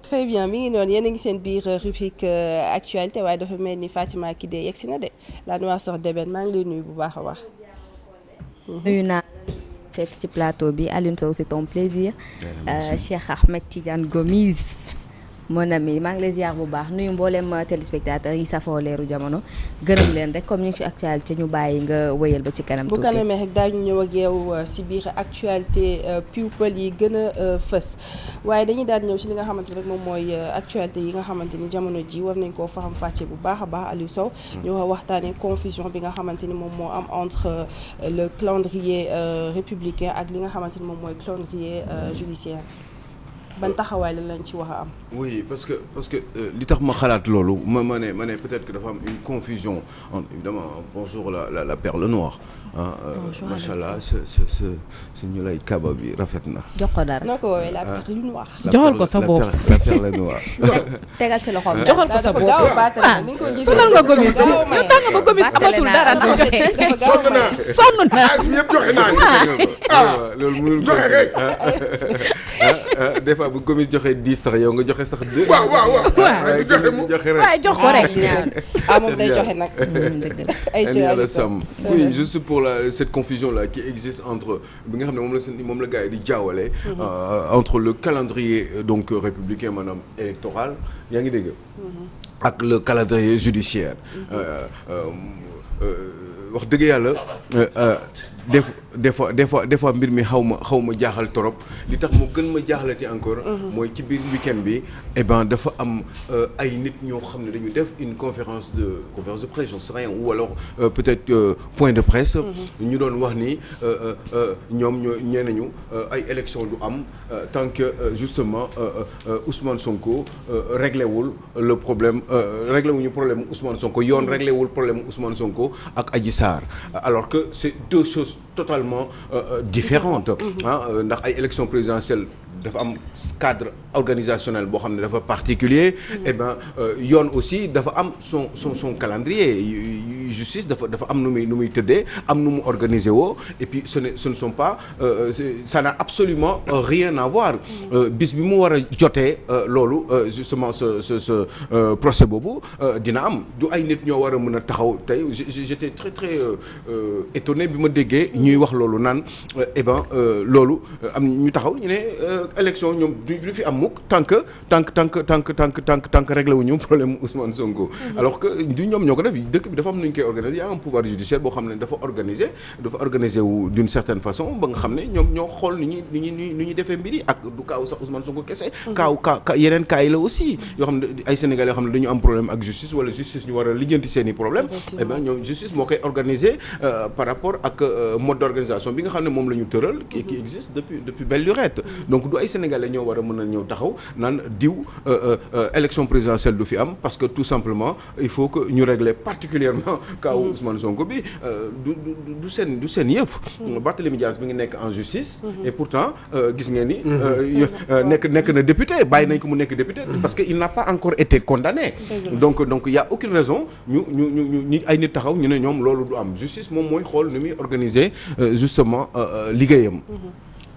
très bien mi ngi noonu yéen a ngi seen biir rubrique actualité waaye dafa mel ni Fatima Kidé yegsi na de la noire d'ébène maa ngi lay nuyu bu baax a baax. nuyu naa fekk ci plateau bi Alioune Sow c'est ton plaisir. Cheikh Ahmed Tidiane Gomis mon ami maa ngi lay ziar bu baax nuyu mboolem téléspectateurs yi safoo leeru jamono gërëm leen rek comme ñu ngi fi actualité ñu bàyyi nga wëyal ba ci kanam tuuti. bu kanamee rek daañu ñëw ak yow si biir actualité people yi gën a fës waaye dañuy daal ñëw si li nga xamante ni rek moom mooy actualité yi nga xamante ni jamono ji war nañ koo faram fàcce bu baax a baax Aliou Sow. ñu waxtaanee confusion bi nga xamante ni moom moo am entre le calendrier républicain ak li nga xamante ni moom mooy calendrier judiciaire. ban taxawaay la lañ ci wax a am. oui parce que li tax ma xalaat loolu ma ne peut-être que dafa am une confusion évidemment bonjour la perle noire ah. macha allah su ñu lay kaba bi rafet na. jox ko dara noo ko woowee la perle noire. joxal ko sa bopp la perle noire. tegal si loxoom joxal ko sa bopp gaaw a baatale ni nga ko gisee sonal nga gomis tax nga ba gomis amatul dara na joxe sonn na yëpp joxe naa loolu mënul joxe rek des fois bu gomis joxe 10 sax yow nga joxe sax 2. waaw joxe rek waaye jox ko rek. moom day joxe nag. ay yàlla sàmm. oui juste pour cette confusion là qui existe entre bi nga xam ne moom la gars yi di jaawale. entre le calendrier donc républicain maanaam électoral yaa ngi dégg. ak le calendrier judiciaire. wax dëgg yàlla. des fois mbir mi xaw ma jaaxal trop li tax mu gën ma jaaxalati encore. mooy ci biir week-end bi dafa am ay nit ñoo xam ne dañu def une conférence de presse j'en sais rien ou alors peut-être point de presse. ñu doon wax ni ñoom ñee nañu ay élection du am tant que justement Ousmane Sonko réglé wul le problème réglé wuñu problème Ousmane Sonko yoon réglé wul problème Ousmane Sonko ak Adji Sarr alors que c'est deux choses totalement différentes ndax ay élections présidentielles dafa am cadre organisationnel boo xam ne dafa particulier yoon aussi dafa am son calendrier justice dafa am nu muy tëddee am nu mu organiser woo et puis ce ne sont pas ça n'a absolument rien à voir bis bi mu war a jotee loolu justement ce procès boobu dina am du ay nit ñoo war a mën a taxaw tey j'étais très très étonné bi ma déggee ñuy wax loolu naan loolu am ñu taxaw ñu ne élection ñoom du fi am mukk tant que réglé wuñu problème Ousmane Sonko. Alors que du ñoom ñoo ko def dëkk bi dafa am nu ñu koy organiser y a un pouvoir judiciaire boo xam ne dafa organiser wu d'une certaine façon ba nga xam ne ñoom ñoo xool ni ñuy defee mbir yi ak du kaaw sax Ousmane Sonko kese. yeneen cas yi la aussi yoo xam ne ay Sénégalais yoo xam ne dañu am problème ak justice wala justice ñu war a lijjanti seen i problème ñoom justice moo koy organiser par rapport ak mode d'organisation bi nga xam ne moom la ñu tëral qui existe depuis belle lurette donc du ay Sénégalais ñoo war a mën a ñëw taxaw naan diw élection présidentielle du fi am parce que tout simplement il faut que ñu régler particulièrement cas Ousmane Sonko bi du seen yëf. Barthélémy Dias bi ngi nekk en justice. Et pourtant gis ngeen ni. nekk na député bàyyi nañ ko mu nekk député. parce que il n'a pas encore été condamné. donc il y a aucune raison ñu ay nit taxaw ñu ne ñoom loolu du am justice moom mooy xool ni muy organiser justement liggéeyam.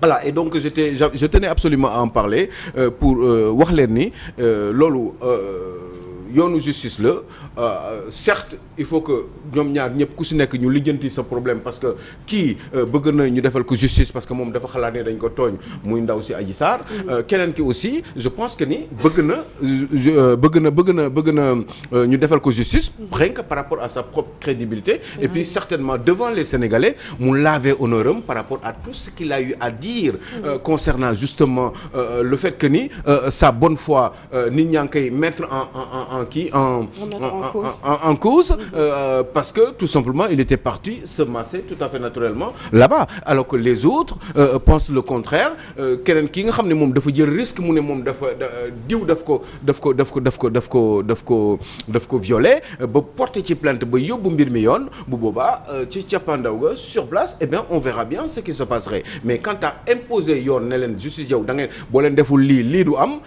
Voilà et donc je tenais absolument à en parler pour wax leen ni loolu yoonu justice la certes il faut que ñoom ñaar ñëpp ku si nekk ñu lijjanti sa problème parce que kii bëgg na ñu defal ko justice parce que moom dafa xalaat ne dañ ko tooñ muy ndaw si Adji Sarr keneen ki aussi je pense que ni bëgg na ñu defal ko justice rien que par rapport à sa propre crédibilité et puis certainement devant les Sénégalais mu laver honneuram par rapport à tout ce qu'il a eu à dire concernant justement le fait que ni sa bonne foi nit ñaa ngi koy mettre en cause parce que tout simplement il était parti se masser tout à fait naturellement là-bas alors que les autres pensent le contraire keneen ki nga xam ne moom dafa jël risque mu ne moom daf ko violer ba porter ci plainte ba yóbbu mbir mi yoon bu boobaa ci cappaandaw ga sur place on verra bien ce qui se passerait mais quant à imposer yoon ne leen justice yow da ngeen boo leen deful lii du am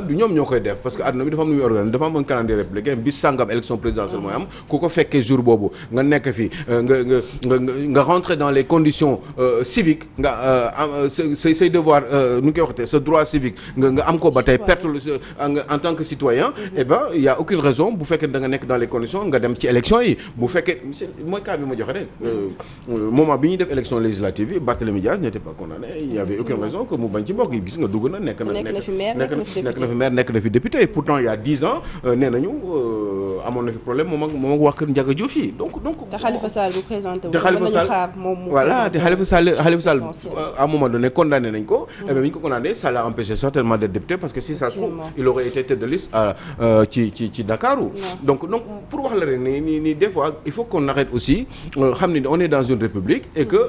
du ñoom ñoo koy def parce que àdduna bi dafa am nu muy organiser dafa am un calendrier républicain bis sangam élection présidentielle mooy am ku ko fekkee jour boobu nga nekk fi nga rentrer dans les conditions civiques nga say devoir nu koy waxatee sa droit civique nga am ko ba tey perte en tant que citoyen eh ben il y a aucune raison bu fekkee da nga nekk dans les conditions nga dem ci élection yi bu fekkee mooy cas bi ma joxe rek moment bi ñuy def élection législative yi Barthélémy Dias n'était pas condamné il y avait aucune raison que mu bañ ci bokk yi gis nga dugg na nekk na fi maire nekk na fi député pourtant il y a 10 ans nee nañu amoon na fi problème moom ak wax kër Ndiaga Diouf yi donc te Khalifa Sall bu présenté wu voilà te Khalifa Sall à un moment donné condamné nañ ko et bien bi ñu ko condamné ça l'a empêché certainement d'être député parce que si ça se trouve il aurait été tête de liste ci Dakarou donc pour wax la rek ni des fois il faut qu'on arrête aussi xam ni on est dans une république et que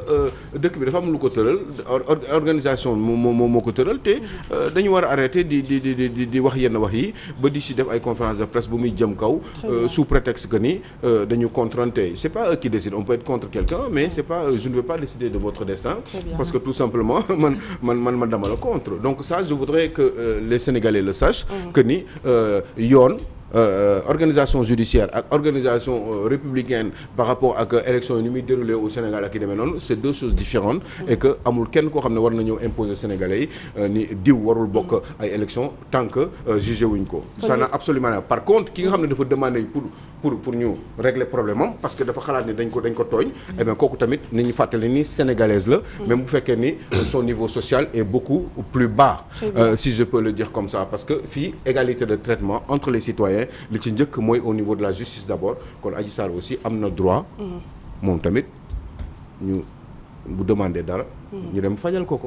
dëkk bi dafa am lu ko tëral organisation moo ko tëral te dañu war a arrêter di wax yenn wax yi ba di si def ay conférence de presse bu muy jëm kaw sous prétexte que ni dañu contrainter c'est pas eux qui décident on peut être contre quelqu'un mais c'est pas je ne veux pas décider de votre destin parce que tout simplement man dama la contre donc ça je voudrais que les Sénégalais le sachent que ni yoon organisation judiciaire ak organisation républicaine par rapport ak élection yi ni muy déroulé au Sénégal ak yi demee noonu c'est deux choses différentes et que amul kenn koo xam ne war na ñëw imposer Sénégalais yi ni diw warul bokk ay élection tant que jugé wuñ ko ça n'a absolument rien par contre ki nga xam ne dafa demander pour ñu régler problème am parce que dafa xalaat ni dañ ko tooñ et bien kooku tamit ni ñu fàttali ni sénégalaise la même bu fekkee ni son niveau social est beaucoup plus bas si je peux le dire comme ça parce que fii égalité de traitement entre les citoyens li ci njëkk mooy au niveau de la justice d'abord kon Adji Sarr aussi am na droit moom tamit ñu bu demander dara ñu dem fajal ko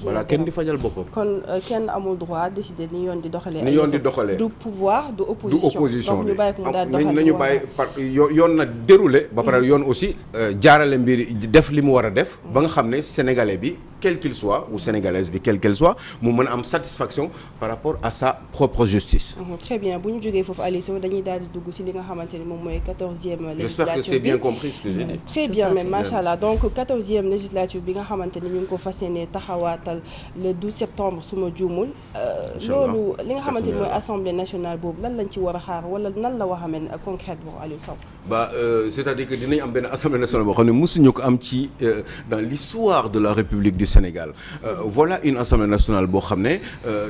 voilà kenn di fajal boppam kon kenn amul droit décider ni yoon di doxalee du pouvoir du opposition donc ñu bàyyi ko mu daal doxal nañu bàyyi par yoon na déroulé ba pare yoon aussi jaarale mbir def li mu war a def ba nga xam ne sénégalais bi quel qu'il soit ou sénégalaise bi quelle qu'elle soit mu mën a am satisfaction par rapport à sa propre justice. Très bien bu ñu jógee foofu Aliou Sow dañuy daal di dugg ci li nga xamante ni moom mooy 14e législature bi. J'espère que c'est bien compris ce que j'ai dit. Très bien même macha allah donc 14e législature bi nga xamante ni ñu ngi ko fas yéene taxawaatal le 12 septembre su ma juumul. loolu li nga xamante ni mooy assemblée nationale boobu lan lañ ci war a xaar wala nan la wax a mel concrètement Aliou Sow. C'est-à-dire que dinañ am benn assemblée nationale boo xam ne mosuñu ko am ci dans l'histoire de la République du Sénégal voilà une assemblée nationale boo xam ne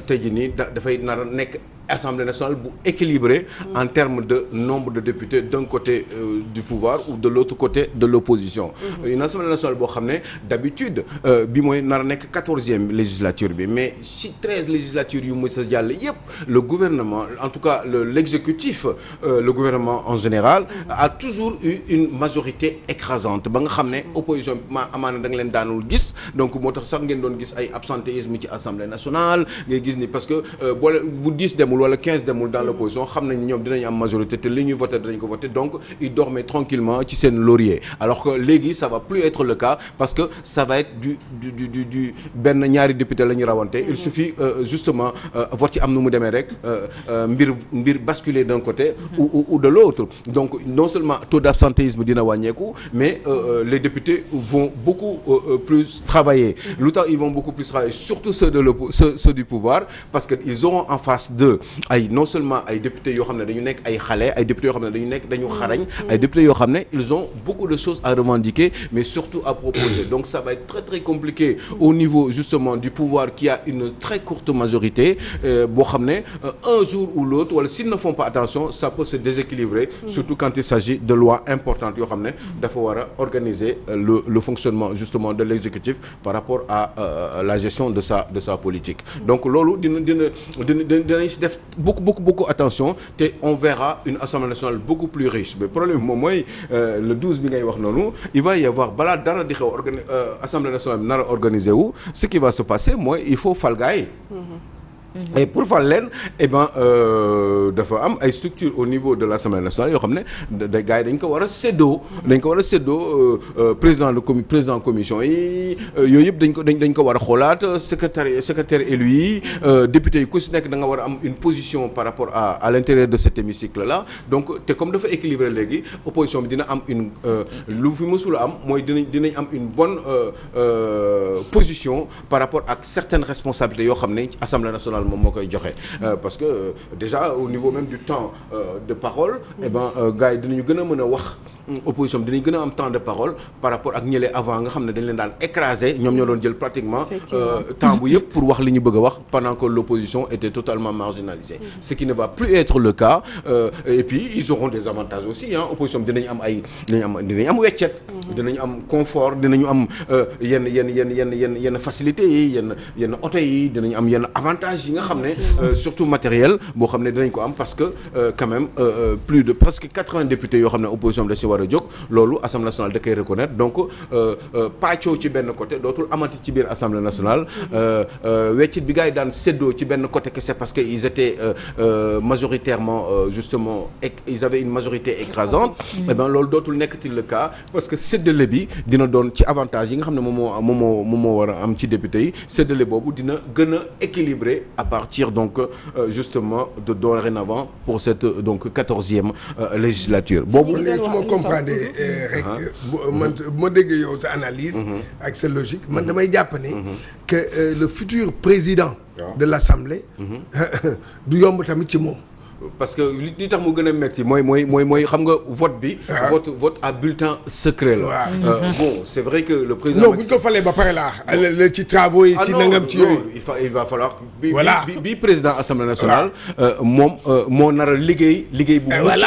tey jii nii dafay nar a nekk assemblée nationale bu équilibrée en termes de nombre de députés d'un côté du pouvoir ou de l'autre côté de l'opposition une assemblée nationale boo xam ne d'habitude bi mooy nar a nekk 14e législature bi mais ci 13 législatures yu mës a jàll yépp le gouvernement en tout cas l'exécutif le gouvernement en général a toujours eu une majorité écrasante ba nga xam ne opposition bi amaana da nga leen daanul gis donc moo tax sax ngeen doon gis ay absentéisme ci assemblée nationale ngay gis ni parce que bu 10 demul wala 15 demul dans l'opposition xam nañ ni ñoom dinañ am majorité te li ñuy voter dinañ ko voter donc ils dormaient tranquillement ci seen laurier alors que léegi ça va plus être le cas parce que ça va être du benn ñaari député la ñu rawante il suffit justement vote ci am nu mu demee rek mbir basculer d'un côté ou de l'autre donc non seulement taux d'absentéisme dina wàññeeku mais les députés vont beaucoup plus travailler lu tax ils vont beaucoup plus travailler surtout ceux du pouvoir parce que ils auront en face d'eux non seulement ay députés yoo xam ne dañu nekk ay xale ay députés yoo xam ne dañu xarañ ay députés yoo xam ne ils ont beaucoup de choses à revendiquer mais surtout à proposer donc ça va être très très compliqué au niveau justement du pouvoir qui a une très courte majorité boo xam ne un jour ou l'autre wala s'ils ne font pas attention ça peut se déséquilibrer surtout quand il s'agit de lois importantes yoo xam ne dafa war a organiser le fonctionnement justement de l'exécutif par rapport à la gestion de sa politique donc loolu dinañ si def beaucoup attention te on verra une assemblée nationale beaucoup plus riche mais problème moom mooy le 12 bi ngay wax noonu il va y avoir balaa dara di xew assemblée nationale bi nar a organiser wu ce qui va se passer mooy il faut fal gars yi et pour fal leen dafa am ay structures au niveau de l'Assemblée nationale yoo xam ne gars yi dañ ko war a séddoo président commission yi yooyu yëpp dañ ko war a xoolaat secrétaire élu yi député yi ku si nekk da nga war a am une position par rapport à l'intérieur de cet hémicycle là donc te comme dafa équilibré léegi opposition bi dina am une lu fi mësul a am mooy dinañ am une bonne position par rapport ak certaines responsabilités yoo xam ne Assemblée nationale nationale moom moo koy joxe parce que déjà au niveau même du temps de parole gars yi dinañu gën a mën a wax opposition bi dinañ gën a am temps de parole par rapport ak ñële avant nga xam ne dañ leen daan écraser ñoom ñoo doon jël pratiquement temps bu yëpp pour wax li ñu bëgg a wax pendant que l'opposition était totalement marginalisée ce qui ne va plus être le cas et puis ils auront des avantages aussi opposition bi dinañ am weccet dinañu am confort dinañu am yenn facilité yi yenn oto yi dinañu am yenn avantages yi nga xam ne surtout matériel boo xam ne dinañ ko am parce que quand même plus de presque 80 députés yoo xam ne opposition bi da si war a jóg loolu assemblée nationale da koy reconnaître donc pàccoo ci benn côté dootul amati ci biir assemblée nationale weccit bi gars yi daan séddoo ci benn côté que c'est parce que ils étaient majoritairement justement ils avaient une majorité écrasante loolu dootul nekkati le cas parce que séddale bi dina doon ci avantage yi nga xam ne moom moo war a am ci député yi séddale boobu dina gën a équilibré à partir donc justement de dorénavant pour cette donc 14e législature boobu su ma comprendre rek man bu ma déggee yow sa analyse ak sa logique man damay jàpp ne que le futur président de l'Assemblée du yomb tamit ci moom parce que li tax mu gën a metti mooy xam nga vote bi vote à bulletin secret la bon c'est vrai que le président non bu ñu ko falee ba pare la ci travaux yi ci nangam ci yooyu il va falloir bi président assemblée nationale moom moo nar a liggéey bu mucc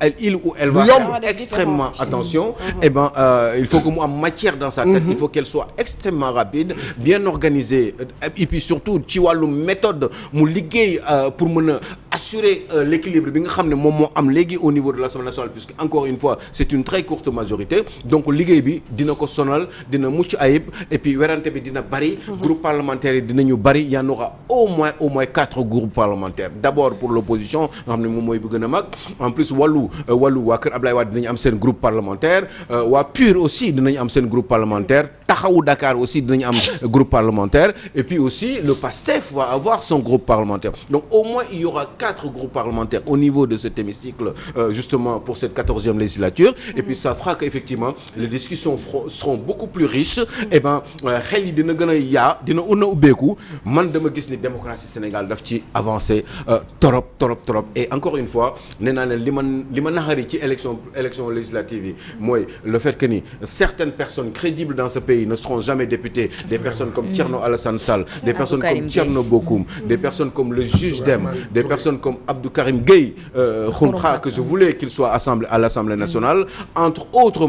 ay il ou elle va faire extrêmement attention il faut que mu am matière dans sa tête il faut qu'elle soit extrêmement rapide bien organisée et puis surtout ci wàllu méthode mu liggéey pour mën a assurer l'équilibre bi nga xam ne moom moo am léegi au niveau de l'Assemblée nationale puisque encore une fois c'est une très courte majorité donc liggéey bi dina ko sonal dina mucc ayib et puis werante bi dina bari groupe parlementaire yi dinañu bari y en aura au moins 4 groupes parlementaires d'abord pour l'opposition nga xam ne moom mooy bu gën a mag en plus wàllu waa kër Ablaye Wade dinañu am seen groupe parlementaire waa PUR aussi dinañu am seen groupe parlementaire Taxawu Dakar aussi dinañu am groupe parlementaire et puis aussi le PASTEF va avoir son groupe parlementaire donc au moins il y aura 4 groupes parlementaires au niveau de cet hémicycle justement pour cette 14e législature et puis ça fera qu'effectivement les discussions seront beaucoup plus riches xel yi dina gën a dina ubbeeku man dama gis ni démocratie Sénégal daf ci avancer trop et encore une fois nee naa leen li ma naxari ci élection législative yi mooy le fait que ni certaines personnes crédibles dans ce pays ne seront jamais députées des personnes comme Thierno Alassane Sall des personnes comme Thierno Bocoum des personnes comme le juge Dème des personnes comme Abdou Karim Gueye Khoumpha que je voulais qu'il soit à l'Assemblée nationale entre autres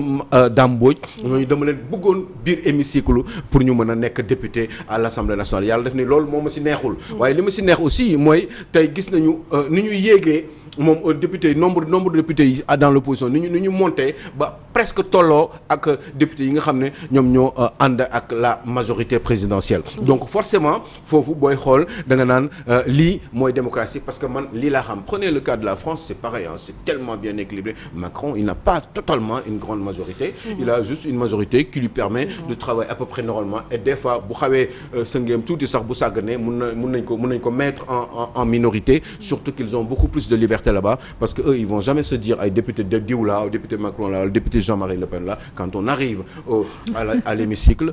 Dame Mbodj ñooñu dama leen bëggoon biir hémicycle pour ñu mën a nekk député à l'Assemblée nationale yàlla def ni loolu moo ma si neexul waaye li ma si neex aussi mooy tey gis nañu ni ñuy yéegee moom député nombre de députés yi dans l'opposition ni ñu monté ba presque tolloo ak députés yi nga xam ne ñoom ñoo ànd ak la majorité présidentielle donc forcément foofu booy xool da nga naan lii mooy démocratie parce que man lii laa xam prenez le cas de la France c'est pareil c'est tellement bien équilibré Macron il n'a pas totalement une grande majorité il a juste une majorité qui lui permet de travailler à peu près normalement et des fois bu xawee sëngeem tuuti sax bu sàgganee mun nañ ko mettre en minorité surtout qu'ils ont beaucoup plus de liberté là-bas parce que eux ils vont jamais se dire ay député de diw là député Macron là député Jean-Marie Le Pen là quand on arrive à l'hémicycle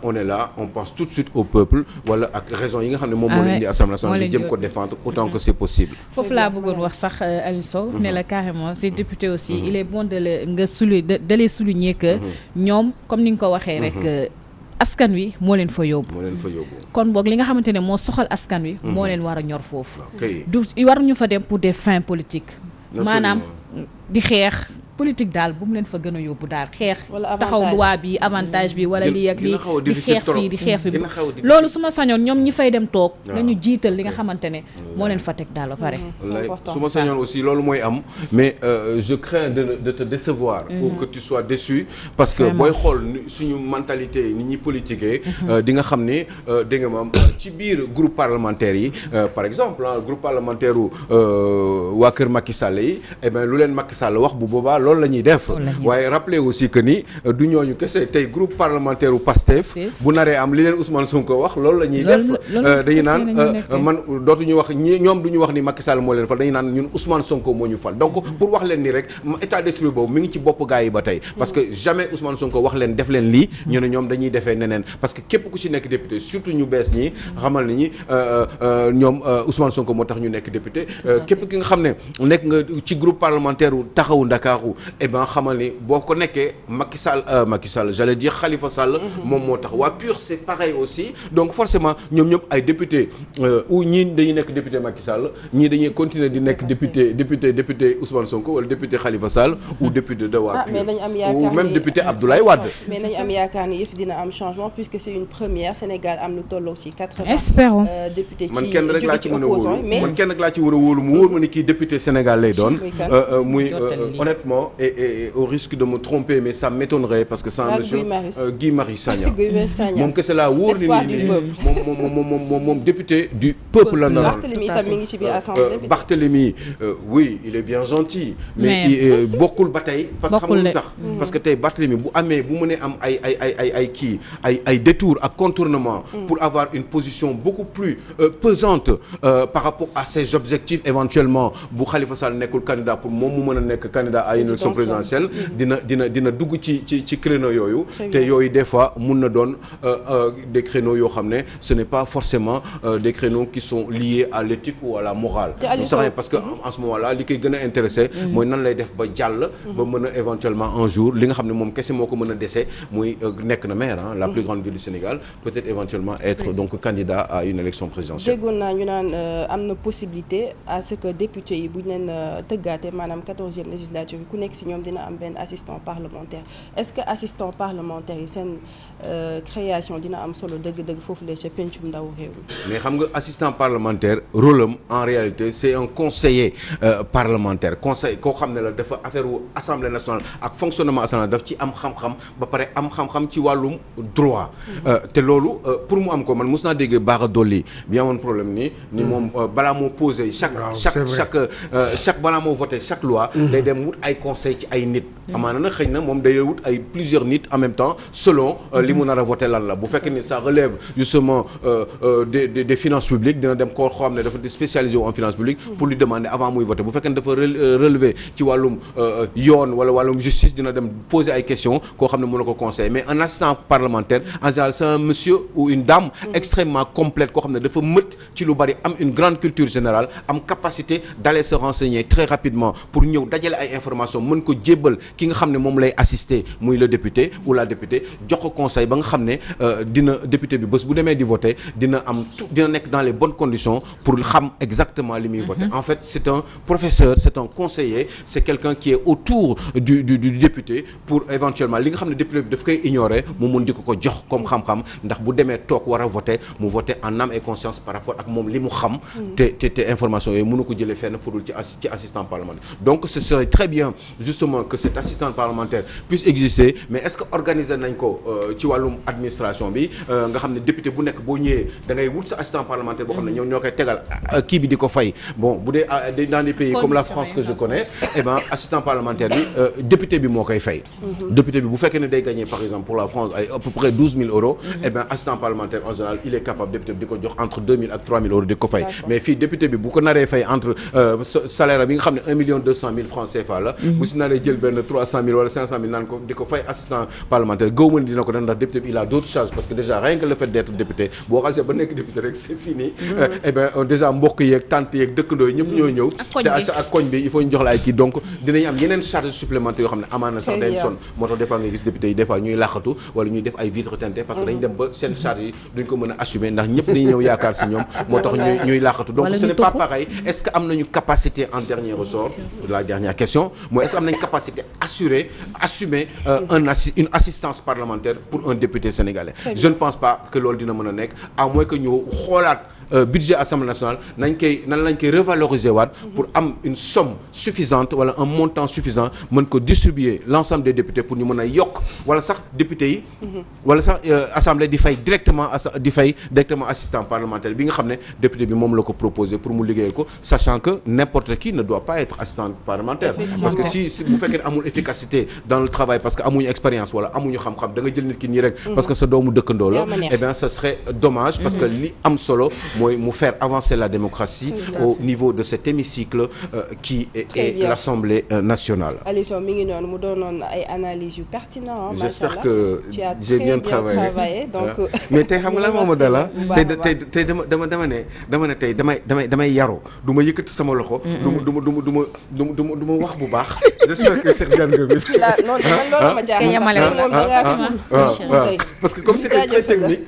on est là on pense tout de suite au peuple wala ak raison yi nga xam ne moom moo leen di Assemblée nationale di jëm ko défendre autant que c'est possible foofu laa bëggoon wax sax Aliou Sow ne la carrément ces députés aussi il est bon de les souligner que ñoom comme ni nga ko waxee rek askan wi moo leen fa yóbbu kon boog li nga xamante ne moo soxal askan wi moo leen war a ñor foofu du war ñu fa dem pour des fins politiques maanaam di xeex politique daal bu mu leen fa gën a yóbbu daal xeex taxaw loi bi avantage bi wala lii ak lii di xeex fii di xeex fi loolu su ma sañoon ñoom ñi fay dem toog nañu jiital li nga xamante ne moo leen fa teg daal ba pare su ma sañoon aussi loolu mooy am mais je crains de te décevoir ou que tu sois déçu parce que booy xool suñu mentalité ni ñuy politiquer di nga xam ne dégg nga maam ci biir groupe parlementaire yi par exemple groupe parlementaire u waa kër Macky Sall yi lu leen Macky Sall wax bu boobaa loolu la ñuy def waaye rappeler aussi que ni du ñooñu kese tey groupe parlementaire u Pastef bu naree am li leen Ousmane Sonko wax loolu la ñuy def dañu naan man dootuñu wax ñoom duñu wax ni Macky Sall moo leen fal dañu naan ñun Ousmane Sonko moo ñu fal donc pour wax leen ni rek état d'esprit boobu mi ngi ci bopp gars yi ba tey parce que jamais Ousmane Sonko wax leen def leen lii ñu ne ñoom dañuy defee neneen parce que képp ku ci nekk député surtout ñu bees ñi xamal ni ñi ñoom Ousmane Sonko moo tax ñu nekk député képp ki nga xam ne nekk nga ci groupe parlementaire u taxawu Ndakaaru eh ben xamal ni boo ko nekkee Macky Sall j'allais dire Khalifa Sall moom moo tax waa PUR c'est pareil aussi donc forcément ñoom ñëpp ay député ou ñii dañuy nekk député Macky Sall ñii dañuy continuer di nekk député Ousmane Sonko wala député Khalifa Sall ou député de waa PUR ou même député Abdoulaye Wade. mais nañu am yaakaar ni yëf dina am changement puisque c'est une première Sénégal am lu tolloo ci 80 espérons député ci man kenn rek laa ci mën a wóolu man kenn rek laa ci war a wóolu mu wóor ma ni kii député Sénégal lay doon muy honnêtement et au risque de me tromper mais ça m'étonnerait parce que c'est un monsieur Guy Marius Sagna moom kese laa wóor ni nii moom député du peuple la naroon. Barthélemy itam mi ngi ci biir assemblée bi. Barthélemy oui il est bien gentil mais bokkul ba tey parce que xam nga lu tax parce que tey Barthélemy bu amee bu mënee am ay détours ak contournement pour avoir une position beaucoup plus pesante par rapport à ses objectifs éventuellement bu Khalifa Sall nekkul candidat pour moom mu mën a nekk candidat à une élection présidentielle dina dugg ci créneau yooyu te yooyu des fois mun na doon des créneaux yoo xam ne ce n'est pas forcément des créneaux qui sont liés à l'éthique ou à la morale parce que en ce moment-là li koy gën a intéressé mooy nan lay def ba jàll ba mën a éventuellement un jour li nga xam ne moom kese moo ko mën a dese muy nekk na maire la plus grande ville du Sénégal peut-être éventuellement être donc candidat à une élection présidentielle. déggoon naa ñu naan am na possibilité à ce que député yi bu ñu leen tëggaate maanaam 14e législature yi ku nekk ci ñoom dina am benn assistant parlementaire est-ce que assistant parlementaire yi seen création dina am solo dëgg-dëgg foofu la ca pencum ndaw réew mi. mais xam nga assistant parlementaire rôle am en réalité c'est un conseiller parlementaire conseil koo xam ne la dafa affaire wu assemblée nationale ak fonctionnement assemblée daf ci am xam-xam ba pare am xam-xam ci wàllum droit te loolu pour mu am ko man mos naa dégg Bara Dolly bi amoon problème ni moom balaa moo poser chaque balaa moo voter chaque loi day dem wut ay conseil ci ay nit amaana na xëy na moom day wut ay plusieurs nit en même temps selon li mu nar a voter lan la bu fekkee ni ça relève justement des finances publiques dina dem koo xam ne dafa spécialisé wu en finances publiques pour lui demander avant muy voter bu fekkee ne dafa relever ci wàllum yoon wala wàllum justice dina dem poser ay questions koo xam ne mën na ko conseiller mais un assistant parlementaire en général c'est un monsieur ou une dame extrêmement complète koo xam ne dafa mët ci lu bari am une grande culture générale am capacité d'aller se renseigner très rapidement pour ñëw dajale ay informations mën ko jébbal ki nga xam ne moom lay assister muy le député ou la députée jox ko conseil ba nga xam ne dina député bi bés bu demee di voter dina nekk dans les bonnes conditions pour xam exactement li muy voter en fait c'est un professeur c'est un conseiller c'est quelqu'un qui est autour du député pour éventuellement li nga xam ne député bi daf koy ignorer mu mun di ko jox comme xam-xam ndax bu demee toog war a voter mu voter en âme et conscience par rapport ak moom li mu xam te information yooyu mënu ko jëlee fenn fudul ci assistant parlementaire donc ce serait très bien justement que cet assistant parlementaire puisse exister mais est-ce que organiser nañ ko ci wàllum administration bi nga xam ne député bu nekk boo ñëwee da ngay wut sa assistant parlementaire boo xam ne ñoo koy tegal kii bi di ko fay bon bu dee dans des pays comme la France que je connais eh ben assistant parlementaire bi député bi moo koy fay député bi bu fekkee ne day gagner par exemple pour la France ay à peu près 12 000 euros eh ben assistant parlementaire en général il est capable député bi di ko jox entre 2 000 ak 3 000 euros di ko fay mais fii député bi bu ko naree fay entre salaire bi nga xam ne 1 200 000 francs CFA la bu si naree jël benn 300 000 wala 500 000 naan ko di ko fay assistant parlementaire gëw mën dina ko def ndax député bi il a d'autres charges parce que déjà rien que le fait d'être député boo xasee ba nekk député rek c'est fini eh ben déjà mbokk yeeg tante yeeg dëkkandoo yi ñëpp ñoo ñëw te ak koñ bi il faut ñu jox la ay kii donc dinañ am yeneen charges supplémentaires yoo xam ne amaana sax day sonn moo tax des fois nga gis député yi des fois ñuy làqatu wala ñuy def ay vitres teintées parce que dañ dem ba seen charges yi duñ ko mën a assumer ndax ñëpp dañuy ñëw yaakaar si ñoom moo tax ñuy làqatu donc ce n'est pas pareil est-ce que am nañu capacité en dernier ressort la dernière question mooy est-ce que am nañu capacité assumer une assistance parlementaire pour un député sénégalais je ne pense pas que loolu dina mën a nekk à moins que ñu xoolaat budget Assemblée nationale nan lañ koy revaloriser waat pour am une somme suffisante wala un montant suffisant mën ko distribuer l'ensemble des députés pour ñu mën a yokk wala sax députés yi wala sax assemblée di fay directement assistant parlementaire bi nga xam ne député bi moom la ko proposé pour mu liggéeyal ko sachant que n'importe qui ne doit pas être assistant parlementaire parce que si bu fekkee ne amul efficacité dans le travail parce que amuñu expérience wala amuñu xam-xam da nga jël nit ki nii rek parce que sa doomu dëkkandoo la eh bien ce serait dommage parce que li am solo mooy mu faire avancer la démocratie au niveau de cet hémicycle qui est l'Assemblée nationale. Aliou Sow mi ngi noonu mu doonoon ay analyses yu pertinentes. J'espère que j'ai bien travaillé donc mais tey xam nga lan moo ma dala tey dama ne tey damay yaru du ma yëkkati sama loxo. du ma wax bu baax. j'espère que Cheikh Diagne Gomis. loolu ma jaaxal moom da ngaa parce que comme c'était très technique.